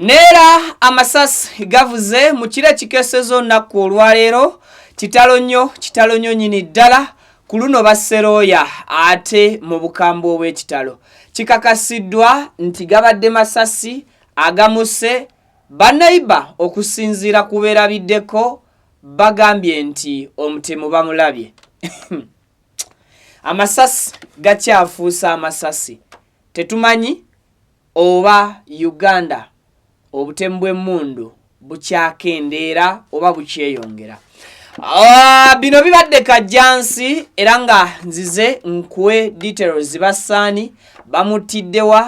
Nera Amasasi gavuze mu kire kikesezo nakku olwaleero kitalo nnyo nyini ddala ku luno basseroya ate Mubukambwe ow'ekitalo kikakasiddwa nti gabadde masasi agamuse baneiba okusinziira kubeera biddeko bagambye nti Omutemu Bamulabye. Amasasi gakyafuusa amasasi tetumanyi oba Uganda obutemu bw'emmundu bukyakendeera oba bukyeyongera. Bino bibadde kajjansi era nga nzize nkuwe details basaani Bamutiddewo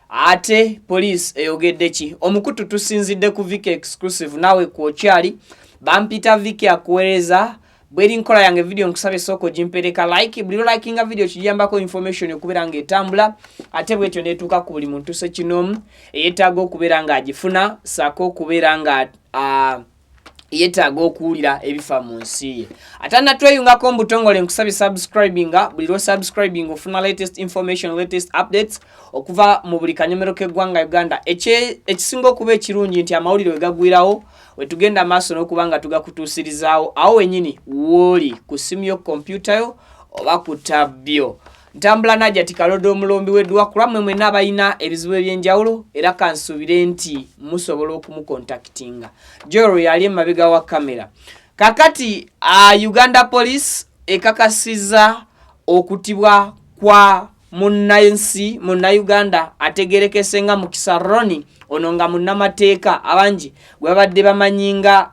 ate police eyogedde ki. Omukutu tusinzidde ku Viki exclusive nawe kwokyali bampita Viki akuweereza bweri nkola yange video nkusabe soko jimpereka like buli likinga video kijambako information okubeera nga etambula ate bwetyo netuuka ku buli muntu sekinomu eyetaaga okubeera nga agifuna sako okubeera nga yetaaga okuwulira ebifa mu nsi ye. Ate natweyungako mbutongole nkusabe subscribinga buli lwo subscribing ofuna latest information latest updates okuva mu buli kanyomero k'eggwanga Uganda. Ekisinga okuba ekirungi nti amawulire wegagwirawo wetugenda maaso n'okubanga tugakutuusirizaawo awo wenyini woli ku simu yo computer yo oba ku tabyo. Ntambula najja tikalodo omulombi weddwa kulamwe mwenna abalina ebizibu ebyenjawulo era kansuubire nti musobola okumukontaktinga. Joro yali emabega wa kamera. Kakati Uganda Police ekakasiza okutibwa kwa munnansi Uganda ategerekese nga Mukisa Roni ono nga munnamateeka abangi gwe babadde bamanyinga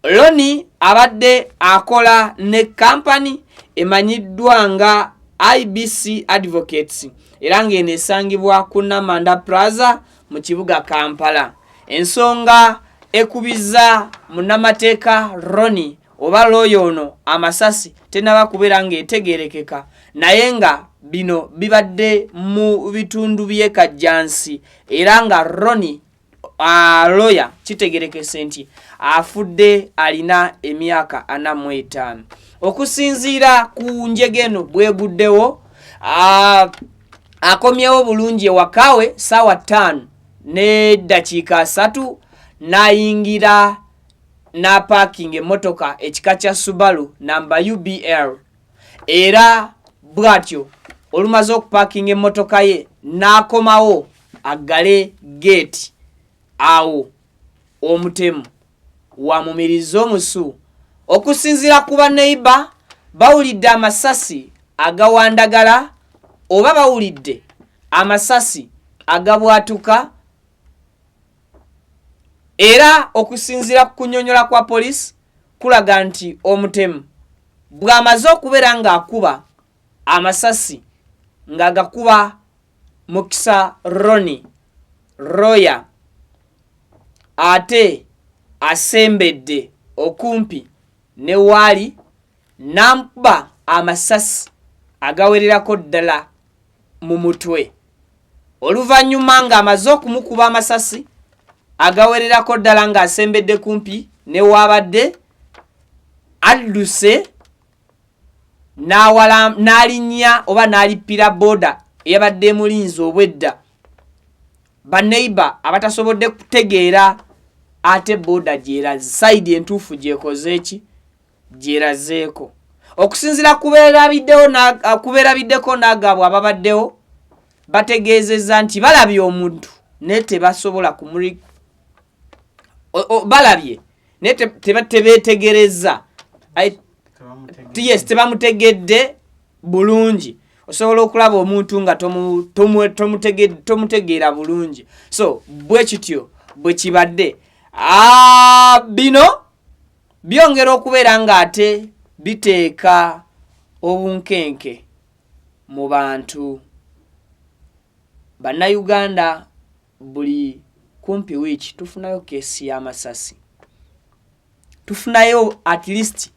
Loni abadde akola ne company emanyiddwa nga IBC Advocates era ng'eno esangibwa ku Namanda Plaza mu kibuga Kampala. Ensonga ekubiza munnamateeka Roni oba looyo ono Amasasi tenaba kubeera ng'etegerekeka naye nga bino bibadde mu bitundu by'ekajjansi era nga Roni lawyer kitegerekese nti afudde alina emyaka 45. Okusinziira ku njegeno bweguddewo akomyewo bulungi ewakawe sawa 5 ne dakiika 3 nayingira na parking emotoka ekika kya Subaru namba UBL era bwatyo olumaze okuparking emotoka ye nakomawo agale gate awo Omutemu wamumiriza omusu. Okusinziira ku baneiba bawulidde amasasi agawandagala oba bawulidde amasasi agabwatuka era okusinziira ku kunyonyola kwa police kulaga nti Omutemu bw'amaze okubeera ng'akuba amasasi ng'agakuba Mukisa Roni Roya ate asembedde okumpi ne wali namkuba amasasi agawererako ddala mu mutwe. Oluvannyuma ng'amaze okumukuba amasasi agawererako ddala ng'asembedde kumpi ne wabadde adduse n'alinnya oba n'alippira boda eyabadde mulinzi obwedda. Baneiba abatasobodde kutegeera ate boda gyeraze side entuufu gyekoze eki gyerazeeko. Okusinziira kubeera biddeko n'agabwe ababaddewo bategeezezza nti balabye omuntu naye tebasobola balabye naye tebeetegereza tebamutegedde bulungi. Osobola okulaba omuntu nga tomutegeera bulungi. So bwe kityo bwe kibadde. Bino byongera okubeera ng'ate biteeka obunkenke mu bantu. Bannayuganda buli kumpi wiiki tufunayo keesi y'amasasi. Tufunayo at least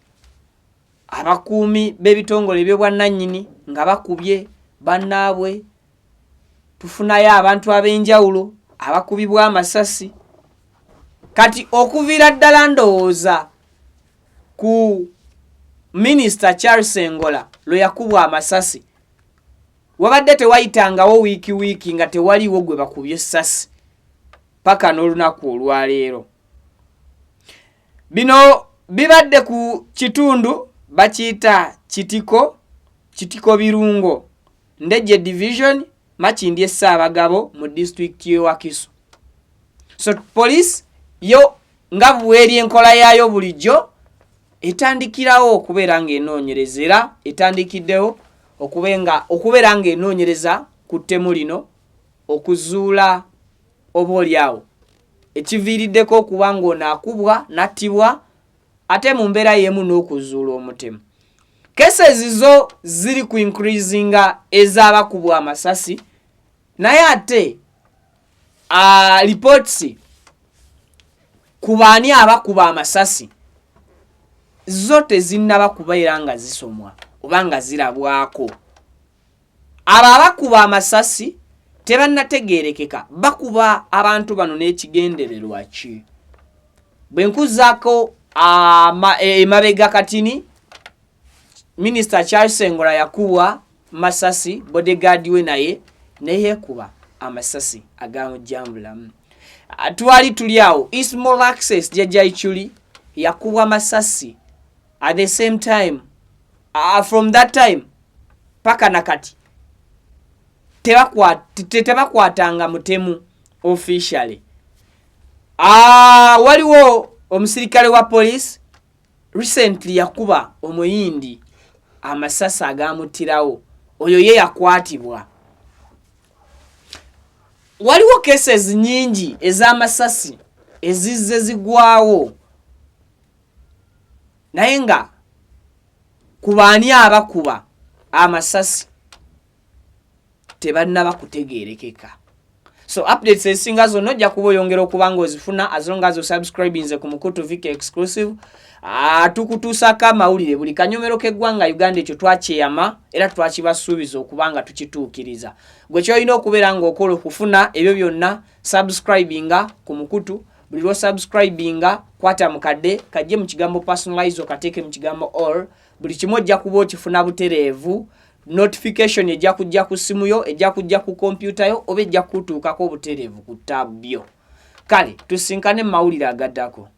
abakuumi b'ebitongole by'obwannannyini nga bakubye bannaabwe. Tufunayo abantu ab'enjawulo abakubibwa amasasi. Kati okuviira ddala ndowooza ku Minisita Charles Ngola lwe yakubwa amasasi wabadde tewayitangawo wiiki nga tewaliwo gwe bakubye essasi. paka n'olunaku olwaleero. Bino bibadde ku kitundu bakiyita kitiko birungo Ndejje division Makindye Ssaabagabo mu district y'e Wakiso. So police yo nga bweri enkola yayo bulijjo etandikirawo okubeera ng'enoonyereza etandikiddewo okubeera ng'enoonyereza ku ttemu lino okuzuula oboolyawo ekiviiriddeko okuba ng'ono akubwa nattibwa ate mu mbeera y'emu n'okuzuula omutemu. Cases zo ziri ku increasinga ez'abakubwa amasasi naye ate reports ku baani abakuba amasasi zo tezinnaba kubeera nga zisomwa oba nga zirabwako. Abo abakuba amasasi tebannategeerekeka bakuba abantu bano n'ekigendererwa ki. Bwe nkuzaako emabega katini Minister Charles Sengora yakubwa masasi bodyguard we naye yeekuba amasasi agamujjambulamu. Twali tuli awo Ismall Access Jajja Ichuli yakubwa masasi at the same time. From that time paka nakati tebakwatanga mutemu officially. Waliwo omusirikale wa police recently yakuba omuyindi amasasi agamutirawo oyo ye yakwatibwa. Waliwo cases nyingi ez'amasasi ezizze zigwawo naye nga ku baani abakuba amasasi tebannaba kutegeerekeka. So updates ezisinga zonna ojja kuba oyongera okuba ng'ozifuna as long as osubscribinze ku Mukutu Viki Exclusive. Tukutuusako amawulire buli kanyomero k'eggwanga Uganda ekyo twakyeyama era twakibasuubiza okuba nga tukituukiriza. Gwe ky'olina okubeera ng'okola okufuna ebyo byonna subscribinga ku Mukutu. Buli lwo subscribinga kwata mukadde kajje mu kigambo personalize okateeke mu kigambo all. Buli kimu ojja kuba okifuna butereevu. Notification ejja kujja ku simu yo, ejja kujja ku computer yo, oba ejja kutuukako obutereevu ku tab yo. Kale tusinkane mu mawulire agaddako.